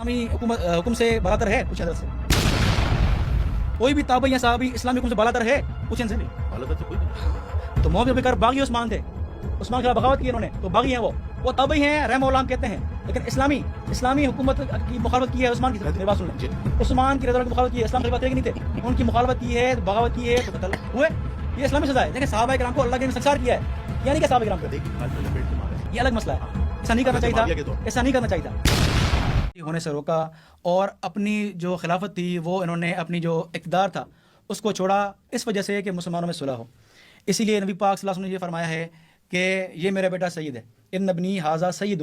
اسلامی حکم سے بالاتر ہے کچھ حضرت سے؟ کوئی بھی تابعی یا صحابی اسلامی حکم سے بالاتر ہے کچھ ان سے نہیں؟ بالاتر سے کوئی نہیں. تو موت ابو بکر باغی عثمان تھے، عثمان کے خلاف بغاوت کی انہوں نے، تو باغی ہیں وہ تابعی ہیں، رحمہ اللہ ہم کہتے ہیں، لیکن اسلامی حکومت کی مخالفت کی ہے عثمان کی طرف سے. بات سن لیں، عثمان کی رضا اللہ کی مخالفت کی ہے، اسلام کے خلاف تھے کہ نہیں تھے؟ ان کی مخالفت کی ہے، بغاوت کی ہے تو قتل ہوئے. یہ اسلامی سزا ہے. دیکھیں صحابہ کرام کو اللہ کے سنسار کیا ہے، یعنی کہ صحابہ کرام کو یہ الگ مسئلہ ہے، ایسا نہیں کرنا چاہیے تھا، ایسا نہیں کرنا چاہیے تھا. ہونے سے روکا اور اپنی جو خلافت تھی وہ انہوں نے اپنی جو اقتدار تھا اس کو چھوڑا اس وجہ سے کہ مسلمانوں میں صلح ہو. اسی لیے نبی پاک صلی اللہ علیہ وسلم نے یہ فرمایا ہے کہ یہ میرا بیٹا سید ہے، ان ابنی ھذا سید.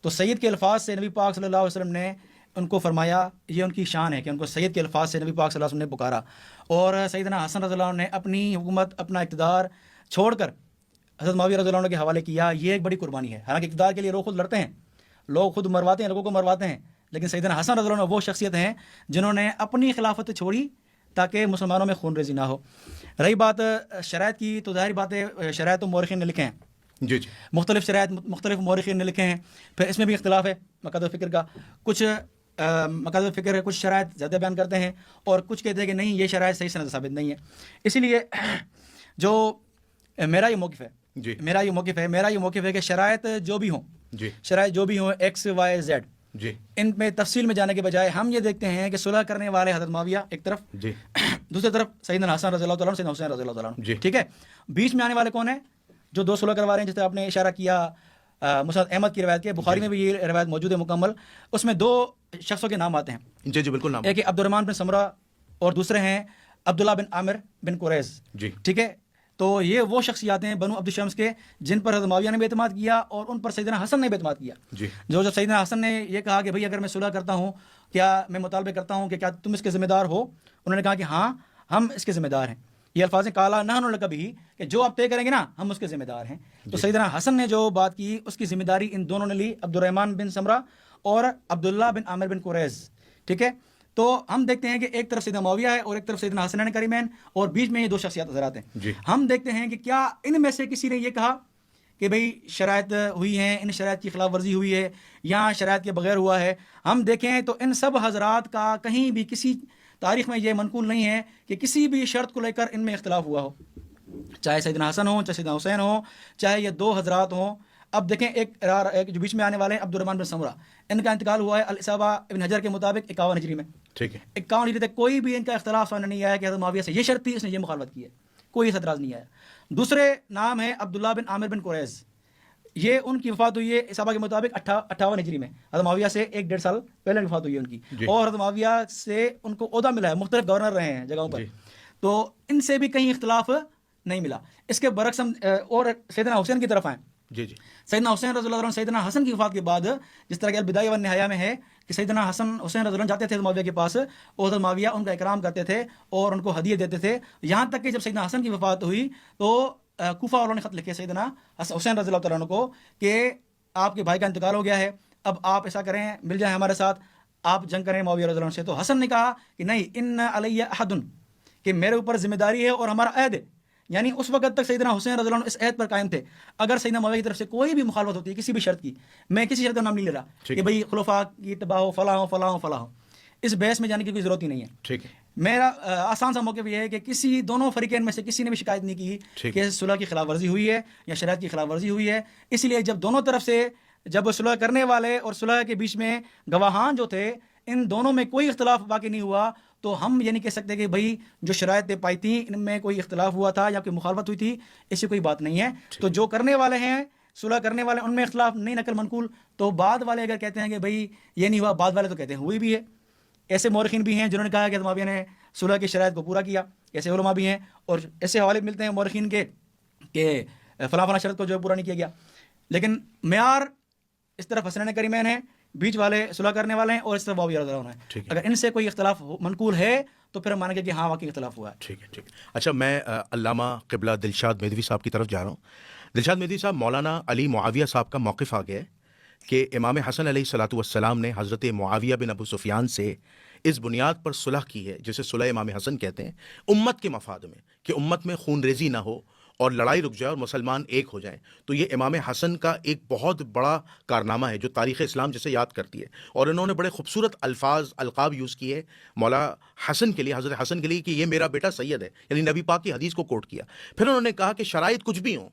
تو سید کے الفاظ سے نبی پاک صلی اللہ علیہ وسلم نے ان کو فرمایا، یہ ان کی شان ہے کہ ان کو سید کے الفاظ سے نبی پاک صلی اللہ علیہ وسلم نے پکارا. اور سیدنا حسن رضی اللہ عنہ نے اپنی حکومت اپنا اقتدار چھوڑ کر حضرت معاویہ رضی اللہ عنہ کے حوالے کیا. یہ ایک بڑی قربانی ہے. حالانکہ اقتدار کے لیے لوگ خود لڑتے ہیں، لوگ خود مرواتے ہیں، لوگوں کو مرواتے ہیں، لیکن سیدنا حسن رضی اللہ عنہ وہ شخصیت ہیں جنہوں نے اپنی خلافت چھوڑی تاکہ مسلمانوں میں خون ریزی نہ ہو. رہی بات شرائط کی، تو ظاہری بات ہے شرائط تو مورخین نے لکھے ہیں، جی جی مختلف شرائط مختلف مورخین نے لکھے ہیں. پھر اس میں بھی اختلاف ہے مقاصد الفکر کا. کچھ مقاصد الفکر کچھ شرائط زیادہ بیان کرتے ہیں اور کچھ کہتے ہیں کہ نہیں یہ شرائط صحیح سند ثابت نہیں ہے. اسی لیے جو میرا یہ موقف ہے کہ شرائط جو بھی ہوں جی شرائط جو بھی ہوں ایکس وائی زیڈ، جی ان میں تفصیل میں جانے کے بجائے ہم یہ دیکھتے ہیں کہ صلح کرنے والے حضرت معاویہ ایک طرف، جی دوسری طرف سیدنا حسن رضی اللہ تعالیٰ عنہ، سیدنا حسین رضی اللہ تعالیٰ عنہ. جی. ٹھیک ہے، بیچ میں آنے والے کون ہیں جو دو صلح کروا رہے ہیں؟ جیسے آپ نے اشارہ کیا مسند احمد کی روایت کے، بخاری میں بھی یہ روایت موجود ہے مکمل. اس میں دو شخصوں کے نام آتے ہیں. جی جی بالکل نام. ایک عبد الرحمن بن سمرہ اور دوسرے ہیں عبداللہ بن عامر بن قریظ. جی ٹھیک ہے، تو یہ وہ شخصیات ہیں بنو عبد الشمس کے جن پر حضرت معاویہ نے بھی اعتماد کیا اور ان پر سیدنا حسن نے بھی اعتماد کیا. جی جو سیدنا حسن نے یہ کہا کہ بھئی اگر میں صلح کرتا ہوں، کیا میں مطالبے کرتا ہوں کہ کیا تم اس کے ذمہ دار ہو؟ انہوں نے کہا کہ ہاں ہم اس کے ذمہ دار ہیں. یہ الفاظ کالا نحن لک بھی، کہ جو آپ طے کریں گے نا ہم اس کے ذمہ دار ہیں. تو سیدنا حسن نے جو بات کی اس کی ذمہ داری ان دونوں نے لی، عبد الرحمن بن سمرہ اور عبداللہ بن عامر بن قریظ. ٹھیک ہے، تو ہم دیکھتے ہیں کہ ایک طرف سیدنا معاویہ ہے اور ایک طرف سیدنا حسنین کریمین، اور بیچ میں یہ دو شخصیات نظر آتے ہیں. جی. ہم دیکھتے ہیں کہ کیا ان میں سے کسی نے یہ کہا کہ بھئی شرائط ہوئی ہیں، ان شرائط کی خلاف ورزی ہوئی ہے یا شرائط کے بغیر ہوا ہے؟ ہم دیکھیں تو ان سب حضرات کا کہیں بھی کسی تاریخ میں یہ منقول نہیں ہے کہ کسی بھی شرط کو لے کر ان میں اختلاف ہوا ہو، چاہے سیدنا حسن ہو، چاہے سیدنا حسین ہو، چاہے یہ دو حضرات ہوں. اب دیکھیں ایک جو بیچ میں آنے والے ہیں عبد الرحمن بن سمرہ، ان کا انتقال ہوا ہے الاصابہ ابن حجر کے مطابق 51 ہجری میں. ٹھیک ہے. 51 ہجری تک کوئی بھی ان کا اختلاف سامنے نہیں آیا کہ حضرت معاویہ سے یہ شرط تھی، اس نے یہ مخالفت کی ہے، کوئی اس اعتراض نہیں آیا. دوسرے نام ہے عبداللہ بن عامر بن قریظ، یہ ان کی وفات ہوئی ہے اصابہ کے مطابق 58 ہجری میں. حضرت معاویہ سے 1.5 سال پہلے وفات ہوئی ہے ان کی. اور حضرت معاویہ سے ان کو عہدہ ملا ہے، مختلف گورنر رہے ہیں جگہوں پر. تو ان سے بھی کہیں اختلاف نہیں ملا. اس کے برعکس ہم اور سیدنا حسین کی طرف آئیں. جی جی سیدنا حسین رضی اللہ عنہ سیدنا حسن کی وفات کے بعد، جس طرح کہ البدایہ والنہایہ میں ہے کہ سیدنا حسین رضی اللہ عنہ جاتے تھے معاویہ کے پاس اور حضرت معاویہ ان کا اکرام کرتے تھے اور ان کو ہدیے دیتے تھے. یہاں تک کہ جب سیدنا حسن کی وفات ہوئی تو کوفہ والوں نے خط لکھے سیدنا حسین رضی اللہ عنہ کو کہ آپ کے بھائی کا انتقال ہو گیا ہے، اب آپ ایسا کریں مل جائیں ہمارے ساتھ، آپ جنگ کریں معاویہ رضی اللہ عنہ سے. تو حسن نے کہا کہ نہیں، ان علی احد، کہ میرے اوپر ذمہ داری ہے اور ہمارا عہد ہے. یعنی اس وقت تک سیدنا حسین رضی اللہ عنہ اس عہد پر قائم تھے. اگر سیدنا معاویہ کی طرف سے کوئی بھی مخالفت ہوتی ہے کسی بھی شرط کی، میں کسی شرط کا نام نہیں لے رہا کہ بھئی خلفاء کی اتباع ہو، فلاں ہو فلاں ہو فلاں ہو، اس بحث میں جانے کی کوئی ضرورت ہی نہیں ہے. ٹھیک ہے. میرا آسان سا موقف یہ ہے کہ کسی دونوں فریقین میں سے کسی نے بھی شکایت نہیں کی کہ صلح کی خلاف ورزی ہوئی ہے یا شریعت کی خلاف ورزی ہوئی ہے. اس لیے جب دونوں طرف سے جب صلح کرنے والے اور صلح کے بیچ میں گواہان جو تھے ان دونوں میں کوئی اختلاف واقع نہیں ہوا، تو ہم یہ نہیں کہہ سکتے کہ بھئی جو شرائط طے پائی تھیں ان میں کوئی اختلاف ہوا تھا یا کوئی مخالفت ہوئی تھی، ایسی کوئی بات نہیں ہے. تو جو کرنے والے ہیں صلح کرنے والے ان میں اختلاف نہیں نقل منقول. تو بعد والے اگر کہتے ہیں کہ بھئی یہ نہیں ہوا، بعد والے تو کہتے ہیں ہوئی بھی ہے. ایسے مورخین بھی ہیں جنہوں نے کہا کہ معاویہ نے صلح کی شرائط کو پورا کیا، ایسے علماء بھی ہیں اور ایسے حوالے ملتے ہیں مورخین کے کہ فلاں فلاں شرط کو جو پورا نہیں کیا گیا. لیکن معیار اس طرف حسنین کریمین ہیں، بیچ والے صلح کرنے والے ہیں، اور اس طرف معاویہ رضی اللہ عنہ ہیں. اگر ان سے کوئی اختلاف منقول ہے تو پھر ہم مانیں گے کہ ہاں واقعی اختلاف ہوا ہے. ٹھیک ہے ٹھیک ہے. اچھا، میں علامہ قبلہ دلشاد مہدوی صاحب کی طرف جا رہا ہوں. دلشاد مہدوی صاحب، مولانا علی معاویہ صاحب کا موقف آ گیا ہے کہ امام حسن علیہ الصلوۃ والسلام نے حضرت معاویہ بن ابو سفیان سے اس بنیاد پر صلح کی ہے جسے صلح امام حسن کہتے ہیں، امت کے مفاد میں، کہ امت میں خون ریزی نہ ہو اور لڑائی رک جائے اور مسلمان ایک ہو جائیں. تو یہ امام حسن کا ایک بہت بڑا کارنامہ ہے جو تاریخ اسلام جسے یاد کرتی ہے. اور انہوں نے بڑے خوبصورت الفاظ القاب یوز کیے مولا حسن کے لیے، حضرت حسن کے لیے، کہ یہ میرا بیٹا سید ہے، یعنی نبی پاک کی حدیث کو کوٹ کیا. پھر انہوں نے کہا کہ شرائط کچھ بھی ہوں،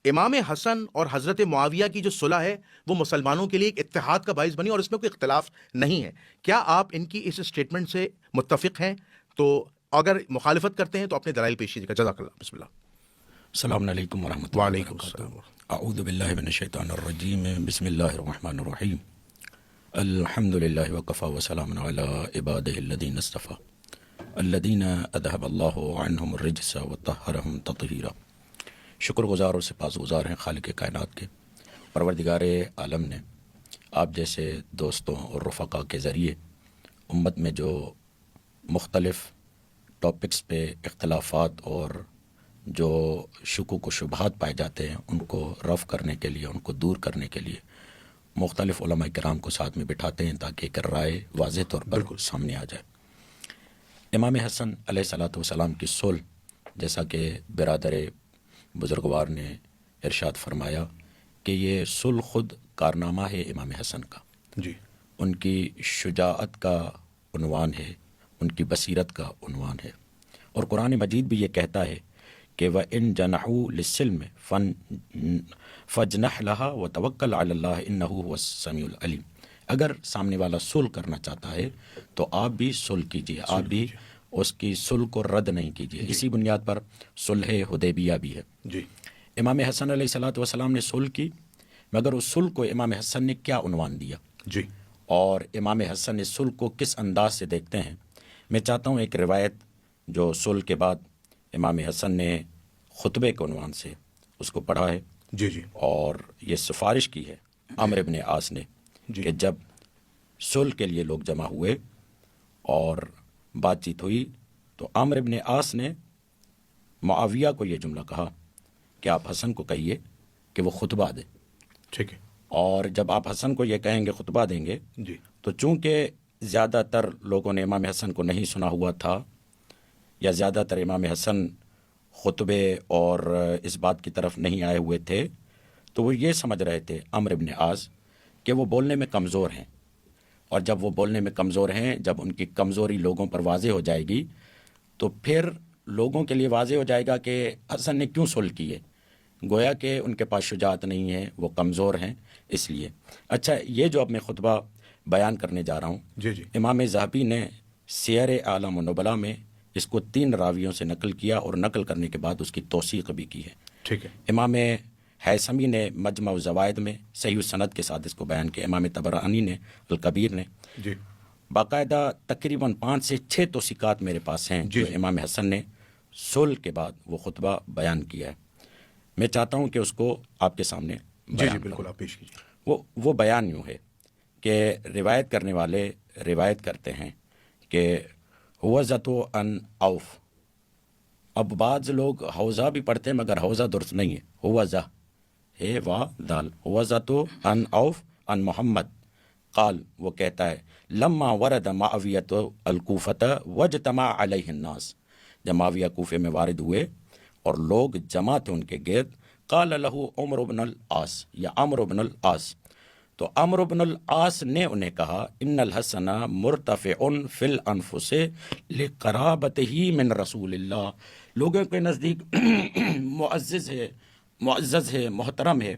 امام حسن اور حضرت معاویہ کی جو صلح ہے وہ مسلمانوں کے لیے ایک اتحاد کا باعث بنی اور اس میں کوئی اختلاف نہیں ہے. کیا آپ ان کی اس اسٹیٹمنٹ سے متفق ہیں؟ تو اگر مخالفت کرتے ہیں تو اپنے دلائل پیش کیجیے. جزاک اللہ. بسم اللہ. السلام علیکم ورحمۃ اللہ وعلیکم وبرکاتہ. السلام. اعوذ باللہ من الشیطان الرجیم. بسم اللہ الرحمن الرحیم. الحمد للہ وکفی وسلام علی عبادہ الذین اصطفی الذین اذھب اللہ عنہم الرجس وطہرہم تطہیرا. شکر گزار اور سپاس گزار ہیں خالق کائنات کے. پروردگار عالم نے آپ جیسے دوستوں اور رفقا کے ذریعے امت میں جو مختلف ٹاپکس پہ اختلافات اور جو شکوک و شبہات پائے جاتے ہیں ان کو رفع کرنے کے لیے، ان کو دور کرنے کے لیے مختلف علماء کرام کو ساتھ میں بٹھاتے ہیں تاکہ ایک رائے واضح طور پر سامنے آ جائے. امام حسن علیہ الصلوۃ والسلام کی صلح، جیسا کہ برادر بزرگوار نے ارشاد فرمایا کہ یہ صلح خود کارنامہ ہے امام حسن کا. جی. ان کی شجاعت کا عنوان ہے، ان کی بصیرت کا عنوان ہے. اور قرآن مجید بھی یہ کہتا ہے کہ وَإِن جَنَحُوا لِلسِّلْمِ فَاجْنَحْ لَهَا وَتَوَكَّلْ عَلَى اللَّهِ إِنَّهُ هُوَ السَّمِيعُ الْعَلِيمُ. اگر سامنے والا صلح کرنا چاہتا ہے تو آپ بھی صلح کیجیے، آپ بھی اس کی صلح کو رد نہیں کیجیے. اسی بنیاد پر صلح حدیبیہ بھی ہے. جی. امام حسن علیہ الصلوۃ والسلام نے صلح کی، مگر اس صلح کو امام حسن نے کیا عنوان دیا؟ جی. اور امام حسن نے صلح کو کس انداز سے دیکھتے ہیں؟ میں چاہتا ہوں ایک روایت جو صلح کے بعد امام حسن نے خطبے کے عنوان سے اس کو پڑھا ہے. جی. جی. اور یہ سفارش کی ہے عمرو بن عاص نے کہ جب صلح کے لیے لوگ جمع ہوئے اور بات چیت ہوئی تو عمرو بن عاص نے معاویہ کو یہ جملہ کہا کہ آپ حسن کو کہیے کہ وہ خطبہ دے. ٹھیک ہے. اور جب آپ حسن کو یہ کہیں گے، خطبہ دیں گے، جی. تو چونکہ زیادہ تر لوگوں نے امام حسن کو نہیں سنا ہوا تھا، یا زیادہ تر امام حسن خطبے اور اس بات کی طرف نہیں آئے ہوئے تھے، تو وہ یہ سمجھ رہے تھے عمرو بن عاص کہ وہ بولنے میں کمزور ہیں. اور جب وہ بولنے میں کمزور ہیں، جب ان کی کمزوری لوگوں پر واضح ہو جائے گی تو پھر لوگوں کے لیے واضح ہو جائے گا کہ حسن نے کیوں صلح کی ہے. گویا کہ ان کے پاس شجاعت نہیں ہے، وہ کمزور ہیں اس لیے. اچھا، یہ جو اب میں خطبہ بیان کرنے جا رہا ہوں، جی. جی. امام ذہبی نے سیر اعلام النبلاء میں اس کو 3 راویوں سے نقل کیا اور نقل کرنے کے بعد اس کی توثیق بھی کی ہے. ٹھیک ہے. امام حیثمی نے مجمع الزوائد میں صحیح السند کے ساتھ اس کو بیان کیا. امام طبرانی نے الکبیر نے. جی. باقاعدہ تقریباً 5 سے 6 توثیقات میرے پاس ہیں جو امام حسن نے صلح کے بعد وہ خطبہ بیان کیا ہے. میں چاہتا ہوں کہ اس کو آپ کے سامنے جی. بالکل آپ پیش کیجیے. وہ بیان یوں ہے کہ روایت کرنے والے روایت کرتے ہیں کہ حوزۃ ان اوف. اب بعض لوگ حوزہ بھی پڑھتے ہیں مگر حوزہ درست نہیں ہے، حوزہ ہے وا دال. حوزۃ ان اوف ان محمد قال، وہ کہتا ہے لما ورد معاویۃ الکوفۃ واجتمع علیہ الناس. جب معاویہ کوفے میں وارد ہوئے اور لوگ جمع تھے ان کے گرد، قال لہ عمرو بن العاص یا عمرو بن العاص، تو عمرو بن العاص نے انہیں کہا ان الحسن مرتفع فی الانفس لقرابتہ من رسول اللہ. لوگوں کے نزدیک معزز ہے، محترم ہے،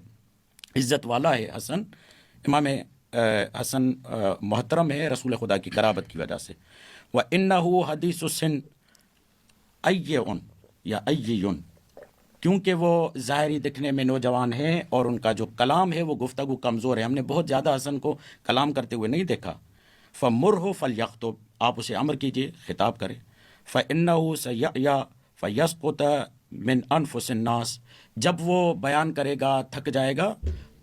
عزت والا ہے حسن. امام حسن محترم ہے رسول خدا کی قرابت کی وجہ سے. وَإِنَّهُ حدیث السن ایّن یا ایّن، کیونکہ وہ ظاہری دکھنے میں نوجوان ہیں اور ان کا جو کلام ہے وہ گفتگو کمزور ہے. ہم نے بہت زیادہ حسن کو کلام کرتے ہوئے نہیں دیکھا. فَمُرْهُ فَلْيَخْطُبْ، آپ اسے امر کیجئے خطاب کریں. فَإِنَّهُ سَيَعْيَا فَيَسْقُطَ مِنْ أَنفُسِ النَّاسِ، جب وہ بیان کرے گا تھک جائے گا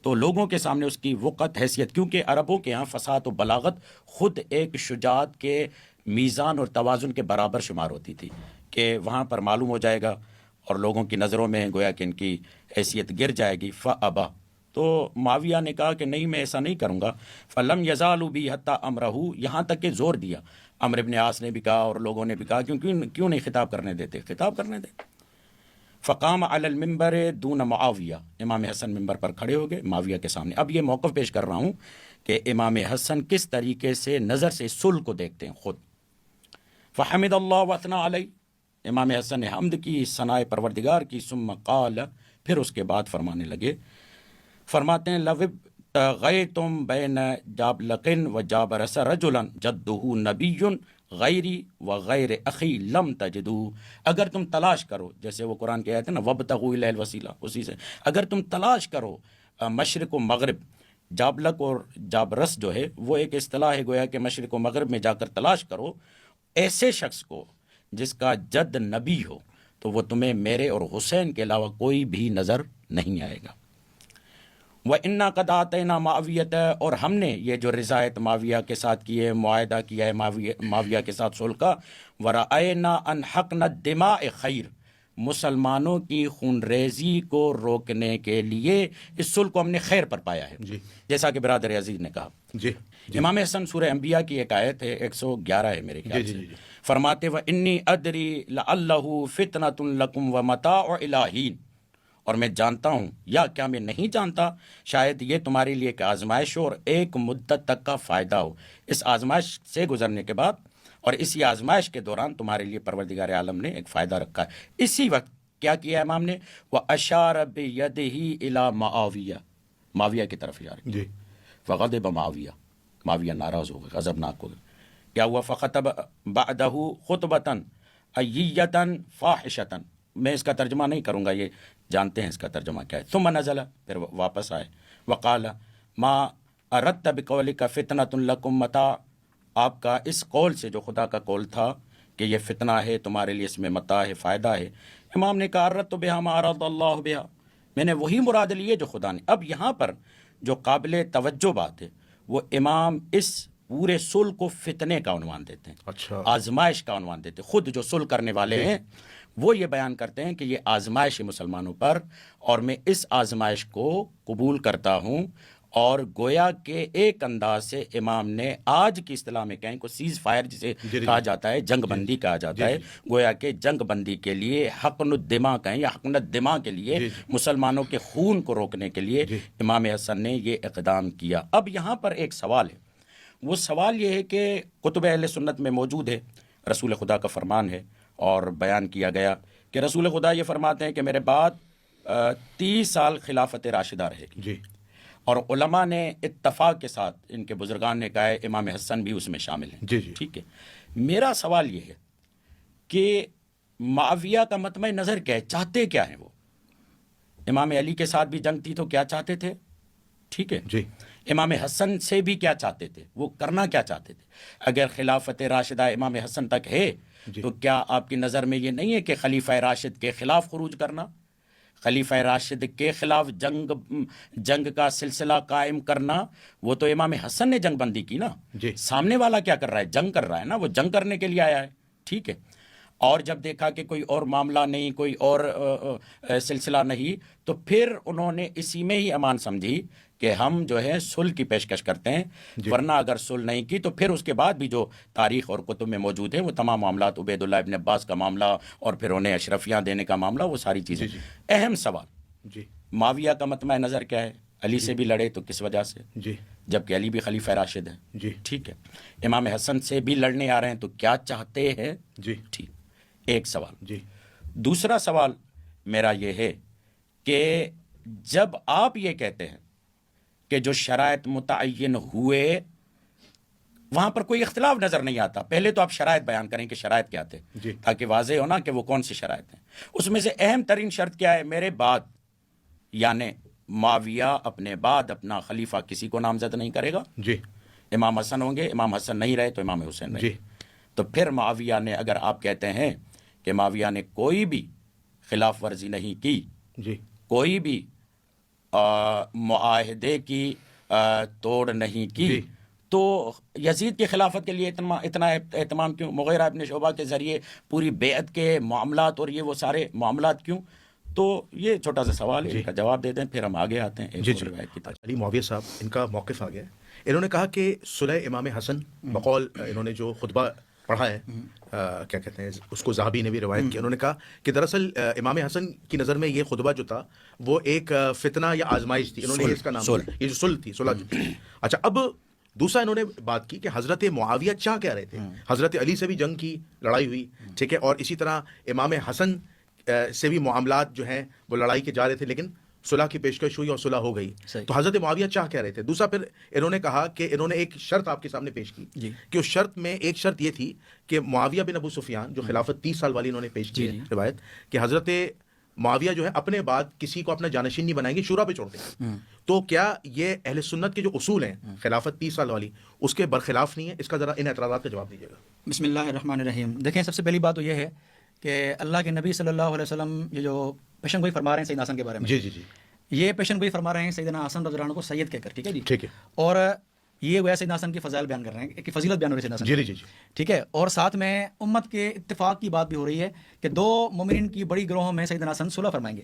تو لوگوں کے سامنے اس کی وقت حیثیت، کیونکہ عربوں کے ہاں فصاحت و بلاغت خود ایک شجاعت کے میزان اور توازن کے برابر شمار ہوتی تھی کہ وہاں پر معلوم ہو جائے گا اور لوگوں کی نظروں میں گویا کہ ان کی حیثیت گر جائے گی. فَأَبَا، تو معاویہ نے کہا کہ نہیں، میں ایسا نہیں کروں گا. فَلَمْ يَزَالُوا بِهِ حَتَّى أَمْرَهُ، یہاں تک کہ زور دیا. عمرو بن عاص نے بھی کہا اور لوگوں نے بھی کہا کیوں نہیں خطاب کرنے دیتے، خطاب کرنے دے. فقام علی المنبر دون معاویہ، امام حسن ممبر پر کھڑے ہو گئے معاویہ کے سامنے. اب یہ موقف پیش کر رہا ہوں کہ امام حسن کس طریقے سے نظر سے صلح کو دیکھتے ہیں خود. فحمد اللہ واثنا علیہ، امام حسن نے حمد کی، ثناء پروردگار کی. ثم قال، پھر اس کے بعد فرمانے لگے، فرماتے ہیں لو غیتم بین جابلقن و جابرس رجلا جدہ نبی غیری و غیر اخی لم تجدو، اگر تم تلاش کرو، جیسے وہ قرآن کے آیت ہے نا وابتغوا الیہ الوسیلہ، اسی سے اگر تم تلاش کرو مشرق و مغرب، جابلق اور جابرس جو ہے وہ ایک اصطلاح ہے، گویا کہ مشرق و مغرب میں جا کر تلاش کرو ایسے شخص کو جس کا جد نبی ہو، تو وہ تمہیں میرے اور حسین کے علاوہ کوئی بھی نظر نہیں آئے گا. وَإِنَّا قَدْ آتَيْنَا مَعَوِيَةَ، اور ہم نے یہ جو رضایت معاویہ کے ساتھ کی ہے، معاہدہ کیا ہے معاویہ کے ساتھ صلح کا. وَرَأَيْنَا أَنْ حَقْنَ الدِّمَاءِ خَيْرٌ، مسلمانوں کی خون ریزی کو روکنے کے لیے اس صلح کو ہم نے خیر پر پایا ہے. جی. جیسا کہ برادر عزیز نے کہا. جی. امام حسن سورہ انبیاء کی ایک آیت ہے 111 ہے میرے خیال سے، فرماتے وَإِنِّي أَدْرِي لَعَلَّهُ فِتْنَةٌ لَكُمْ وَمَتَاعُ إِلَىٰ حِينٍ، اور میں جانتا ہوں یا کیا میں نہیں جانتا، شاید یہ تمہارے لیے ایک آزمائش ہو اور ایک مدت تک کا فائدہ ہو. اس آزمائش سے گزرنے کے بعد اور اسی آزمائش کے دوران تمہارے لیے پروردگار عالم نے ایک فائدہ رکھا ہے. اسی وقت کیا کیا امام نے، وَأَشَارَ بِيَدِهِ إِلَىٰ مُعَاوِيَةَ، معاویہ کی طرف اشارہ کیا. جی. فغضب معاویہ ناراض ہو گئے، غضبناک ہو گئے. کیا ہوا، فخطب بعدہ خطبۃ ایۃ فاحشۃ، میں اس کا ترجمہ نہیں کروں گا، یہ جانتے ہیں اس کا ترجمہ کیا ہے. ثم نزل، پھر واپس آئے. وقال ما اردت بقولک فتنۃ لکم متاع، آپ کا اس قول سے جو خدا کا قول تھا کہ یہ فتنہ ہے تمہارے لیے، اس میں متاع ہے، فائدہ ہے. امام نے کہا اردت بہا ما اراد اللہ بہا، میں نے وہی مراد لی ہے جو خدا نے. اب یہاں پر جو قابل توجہ بات ہے وہ امام اس پورے صلح کو فتنے کا عنوان دیتے ہیں، اچھا، آزمائش کا عنوان دیتے ہیں. خود جو صلح کرنے والے ہیں وہ یہ بیان کرتے ہیں کہ یہ آزمائش ہے مسلمانوں پر، اور میں اس آزمائش کو قبول کرتا ہوں. اور گویا کہ ایک انداز سے امام نے آج کی اصطلاح میں کہیں کو سیز فائر جسے کہا جاتا ہے، جنگ بندی کہا جاتا ہے، گویا کہ جنگ بندی کے لیے حقن الدماء کہیں یا حقن الدماء کے لیے، مسلمانوں کے خون کو روکنے کے لیے امام حسن نے یہ اقدام کیا. اب یہاں پر ایک سوال ہے، وہ سوال یہ ہے کہ کتب اہل سنت میں موجود ہے، رسول خدا کا فرمان ہے اور بیان کیا گیا کہ رسول خدا یہ فرماتے ہیں کہ میرے بعد 30 سال خلافت راشدہ رہے گی. جی. اور علماء نے اتفاق کے ساتھ، ان کے بزرگان نے کہا ہے، امام حسن بھی اس میں شامل ہیں. جی. ٹھیک ہے. میرا سوال یہ ہے کہ معاویہ کا مطمع نظر کیا ہے، چاہتے کیا ہیں وہ؟ امام علی کے ساتھ بھی جنگ تھی تو کیا چاہتے تھے؟ ٹھیک ہے. جی. امام حسن سے بھی کیا چاہتے تھے، وہ کرنا کیا چاہتے تھے؟ اگر خلافت راشدہ امام حسن تک ہے تو کیا آپ کی نظر میں یہ نہیں ہے کہ خلیفہ راشد کے خلاف خروج کرنا، خلیفہ راشد کے خلاف جنگ کا سلسلہ قائم کرنا؟ وہ تو امام حسن نے جنگ بندی کی نا. جی. سامنے والا کیا کر رہا ہے؟ جنگ کر رہا ہے نا، وہ جنگ کرنے کے لیے آیا ہے. ٹھیک ہے. اور جب دیکھا کہ کوئی اور معاملہ نہیں، کوئی اور سلسلہ نہیں، تو پھر انہوں نے اسی میں ہی امان سمجھی کہ ہم جو ہے صلح کی پیشکش کرتے ہیں. ورنہ اگر صلح نہیں کی تو پھر اس کے بعد بھی جو تاریخ اور کتب میں موجود ہیں وہ تمام معاملات، عبید اللہ ابن عباس کا معاملہ اور پھر انہیں اشرفیاں دینے کا معاملہ، وہ ساری چیزیں. اہم سوال، معاویہ کا مطمع نظر کیا ہے؟ علی سے بھی لڑے تو کس وجہ سے؟ جبکہ علی بھی خلیفہ راشد ہے. ٹھیک ہے. امام حسن سے بھی لڑنے آ رہے ہیں تو کیا چاہتے ہیں؟ ٹھیک. ایک سوال. دوسرا سوال میرا یہ ہے کہ جب آپ یہ کہتے ہیں کہ جو شرائط متعین ہوئے وہاں پر کوئی اختلاف نظر نہیں آتا، پہلے تو آپ شرائط بیان کریں کہ شرائط کیا تھے، تاکہ واضح ہونا کہ وہ کون سی شرائط ہیں. اس میں سے اہم ترین شرط کیا ہے؟ میرے بعد یعنی معاویہ اپنے بعد اپنا خلیفہ کسی کو نامزد نہیں کرے گا. امام حسن ہوں گے، امام حسن نہیں رہے تو امام حسین رہے. تو پھر معاویہ نے، اگر آپ کہتے ہیں کہ معاویہ نے کوئی بھی خلاف ورزی نہیں کی، کوئی بھی معاہدے کی توڑ نہیں کی، تو یزید کی خلافت کے لیے اتنا اہتمام کیوں؟ مغیرہ ابن شعبہ کے ذریعے پوری بیعت کے معاملات اور یہ وہ سارے معاملات کیوں؟ تو یہ چھوٹا سا سوال ہے، ان کا جواب دے دیں، پھر ہم آگے آتے ہیں ایک روایت کی طرف. علی معاویہ صاحب، ان کا موقف آ گیا ہے. انہوں نے کہا کہ صلح امام حسن بقول انہوں نے جو خطبہ پڑھا ہے کیا کہتے ہیں اس کو زہبی نے بھی روایت کی. انہوں نے کہا کہ دراصل امام حسن کی نظر میں یہ خطبہ جو تھا وہ ایک فتنہ یا آزمائش تھی. انہوں نے اس کا نام یہ جو صلح تھی صلح تھی. اچھا اب دوسرا انہوں نے بات کی کہ حضرت معاویہ چاہ کیا رہے تھے. حضرت علی سے بھی جنگ کی لڑائی ہوئی, ٹھیک ہے, اور اسی طرح امام حسن سے بھی معاملات جو ہیں وہ لڑائی کے جا رہے تھے, لیکن صلح کی پیشکش ہوئی اور صلح ہو گئی. تو حضرت معاویہ چاہ کیا رہے تھے. دوسرا پھر انہوں نے کہا کہ انہوں نے ایک شرط آپ کے سامنے پیش کی کہ اس شرط میں ایک شرط یہ تھی کہ معاویہ بن ابو سفیان جو خلافت 30 سال والی انہوں نے پیش کی ہے روایت کہ حضرت معاویہ جو ہے اپنے بعد کسی کو اپنا جانشین نہیں بنائیں گے, شورا پہ چھوڑ دیں گے. تو کیا یہ اہل سنت کے جو اصول ہیں خلافت 30 سال والی اس کے برخلاف نہیں ہے؟ اس کا ذرا ان اعتراضات کا جواب دیجیے گا. بسم اللہ الرحمن الرحیم. دیکھیں سب سے پہلی بات تو یہ ہے کہ اللہ کے نبی صلی اللہ علیہ وسلم یہ جو پیشن گوئی فرما رہے ہیں سیدنا حسن کے بارے میں, جی یہ پیشن گوئی فرما رہے ہیں سیدنا حسن رضی اللہ عنہ کو سید کہہ کر, ٹھیک ہے جی, ٹھیک ہے, اور یہ گویا سیدنا حسن کی فضائل بیان کر رہے ہیں کہ فضیلت بیان ہو رہی ہے سیدنا حسن جی, ٹھیک ہے, اور ساتھ میں امت کے اتفاق کی بات بھی ہو رہی ہے کہ دو مومنین کی بڑی گروہوں میں سیدنا حسن صلح فرمائیں گے.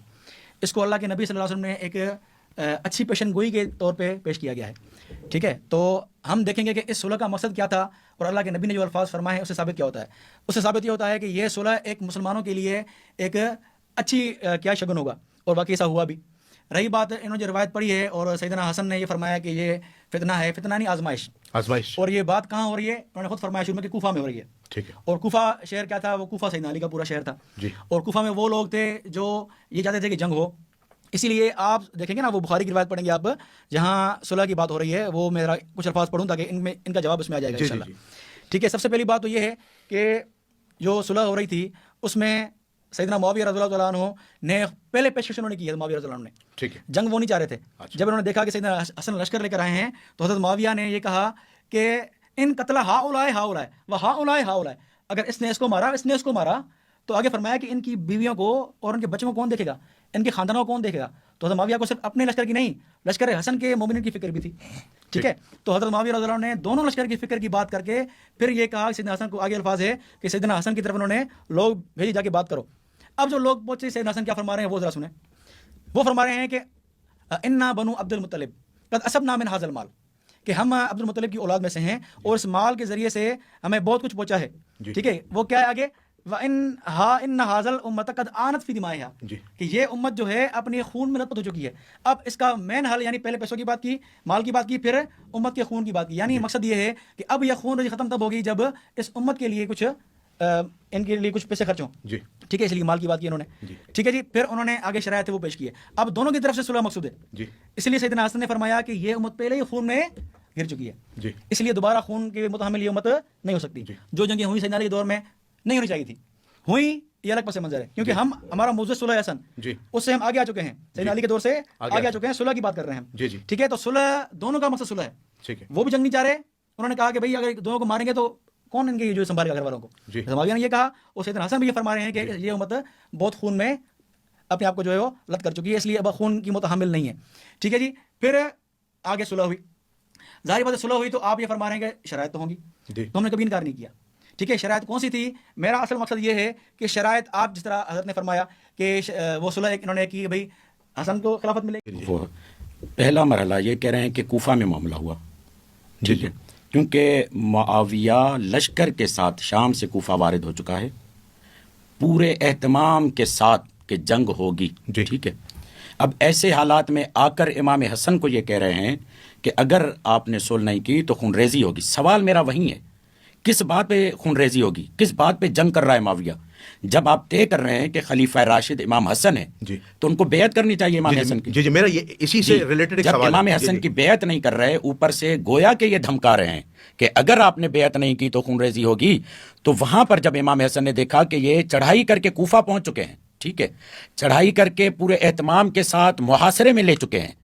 اس کو اللہ کے نبی صلی اللہ علیہ وسلم نے ایک اچھی پیشن گوئی کے طور پہ پیش کیا گیا ہے, ٹھیک ہے. تو ہم دیکھیں گے کہ اس صلح کا مقصد کیا تھا اور اللہ کے نبی نے جو الفاظ فرمائے ہیں اس سے ثابت کیا ہوتا ہے. اس سے ثابت یہ ہوتا ہے کہ یہ صلح ایک مسلمانوں کے لیے ایک اچھی کیا شگن ہوگا, اور باقی ایسا ہوا بھی. رہی بات انہوں نے جو روایت پڑھی ہے اور سیدنا حسن نے یہ فرمایا کہ یہ فتنہ ہے, فتنہ نہیں آزمائش, اور یہ بات کہاں ہو رہی ہے انہوں نے خود فرمایا شروع میں کہ کوفہ میں ہو رہی ہے, ٹھیک ہے. اور کوفہ شہر کیا تھا, وہ کوفہ سیدنا علی کا پورا شہر تھا, اور کوفہ میں وہ لوگ تھے جو یہ چاہتے تھے کہ جنگ ہو. اسی لیے آپ دیکھیں گے نا, وہ بخاری کی روایت پڑھیں گے آپ جہاں صلح کی بات ہو رہی ہے, وہ میرا کچھ الفاظ پڑھوں تاکہ ان کا جواب اس میں آ جائے گا انشاءاللہ. ٹھیک ہے, سب سے پہلی بات تو یہ ہے کہ جو صلح ہو رہی تھی اس میں سیدنا معاویہ رضی اللہ عنہ نے پہلے پیشکش انہوں نے کی ہے. معاویہ رضی اللہ عنہ نے, ٹھیک ہے, جنگ وہ نہیں چاہ رہے تھے. جب انہوں نے دیکھا کہ سیدنا حسن لشکر لے کر آئے ہیں تو حضرت معاویہ نے یہ کہا کہ ان قتل ہاؤلائے و ہاؤلائے, اگر اس نے اس کو مارا, اس نے اس کو مارا, تو آگے فرمایا کہ ان کی بیویوں کو اور ان کے بچوں کو کون دیکھے گا, ان کے خاندانوں کو کون دیکھے گا. تو حضرت معاویہ کو صرف اپنے لشکر کی نہیں, لشکر حسن کے مومنین کی فکر بھی تھی, ٹھیک ہے. تو حضرت معاویہ رضی اللہ عنہ نے دونوں لشکر کی فکر کی بات کر کے پھر یہ کہا سیدنا حسن کو, آگے الفاظ ہے کہ سیدنا حسن کی طرف انہوں نے لوگ بھیجی جا کے بات کرو. اب جو لوگ پہنچے سیدنا حسن کیا فرما رہے ہیں وہ ذرا سنیں. وہ فرما رہے ہیں کہ انا بنو عبد المطلب قد اصبنا من هذا المال, کہ ہم عبد المطلب کی اولاد میں سے ہیں اور اس مال کے ذریعے سے ہمیں بہت کچھ پہنچا ہے, ٹھیک ہے. وہ کیا ہے آگے, ان هذا الامه قد آنت في دمائها, کہ یہ امت جو ہے اپنے خون میں لطپت ہو چکی ہے. اب اس کا مین حل, یعنی پہلے پیسوں کی بات کی, مال کی بات کی, پھر امت کے خون کی بات کی, یعنی مقصد یہ ہے کہ اب یہ خون ختم تب ہوگی جب اس امت کے لیے کچھ ان کے لیے کچھ پیسے خرچ ہوں, ٹھیک ہے. اس لیے مال کی بات کی انہوں نے, ٹھیک ہے جی. پھر انہوں نے آگے شرائط وہ پیش کی ہے. اب دونوں کی طرف سے صلح مقصود ہے, اس لیے سیدنا حسن نے فرمایا کہ یہ امت پہلے ہی خون میں گر چکی ہے, اس لیے دوبارہ خون کے متحمل یہ امت نہیں ہو سکتی. جو جنگیں ہوئی سیدنا علی کے دور میں نہیں ہونی چاہیے تھی, ہوئی, یہ الگ پس منظر ہے, کیونکہ ہمارا موضوع صلح حسن, اس سے ہم آگے آ چکے ہیں, سیدنا علی کے دور سے آگے آ چکے ہیں, صلح کی بات کر رہے ہیں, ٹھیک ہے. تو صلح دونوں کا مقصد صلح ہے, وہ بھی جنگ نہیں چاہ رہے. انہوں نے کہا کہ بھائی اگر دونوں کو ماریں گے تو کون ان کے جو سنبھالے گا گھر والوں کو. معاویہ نے یہ کہا, اور سیدنا حسن بھی یہ فرما رہے ہیں کہ یہ امت بہت خون میں اپنے آپ کو جو ہے وہ لت کر چکی ہے, اس لیے اب خون کی متحمل نہیں ہے, ٹھیک ہے جی. پھر آگے صلح ہوئی, ظاہر بات ہے صلح ہوئی تو آپ یہ فرما رہے ہیں کہ شرائط تو ہوں گی, تو ہم نے کبھی انکار نہیں کیا, ٹھیک ہے. شرائط کون سی تھی؟ میرا اصل مقصد یہ ہے کہ شرائط آپ جس طرح حضرت نے فرمایا کہ وہ صلح انہوں نے کی بھائی حسن کو خلافت ملے گی. وہ پہلا مرحلہ یہ کہہ رہے ہیں کہ کوفہ میں معاملہ ہوا, ٹھیک ہے, کیونکہ معاویہ لشکر کے ساتھ شام سے کوفہ وارد ہو چکا ہے پورے اہتمام کے ساتھ کہ جنگ ہوگی, ٹھیک ہے. اب ایسے حالات میں آ کر امام حسن کو یہ کہہ رہے ہیں کہ اگر آپ نے صلح نہیں کی تو خون ریزی ہوگی. سوال میرا وہی ہے, کس بات پہ خون ریزی ہوگی, کس بات پہ جنگ کر رہا ہے معاویہ؟ جب آپ طے کر رہے ہیں کہ خلیفہ راشد امام حسن ہے, تو ان کو بیعت کرنی چاہیے امام حسن کی. جی میرا یہ اسی سے ریلیٹڈ ایک سوال ہے. جب امام حسن کی بیعت نہیں کر رہے, اوپر سے گویا کہ یہ دھمکا رہے ہیں کہ اگر آپ نے بیعت نہیں کی تو خون ریزی ہوگی, تو وہاں پر جب امام حسن نے دیکھا کہ یہ چڑھائی کر کے کوفہ پہنچ چکے ہیں, ٹھیک ہے, چڑھائی کر کے پورے اہتمام کے ساتھ محاصرے میں لے چکے ہیں,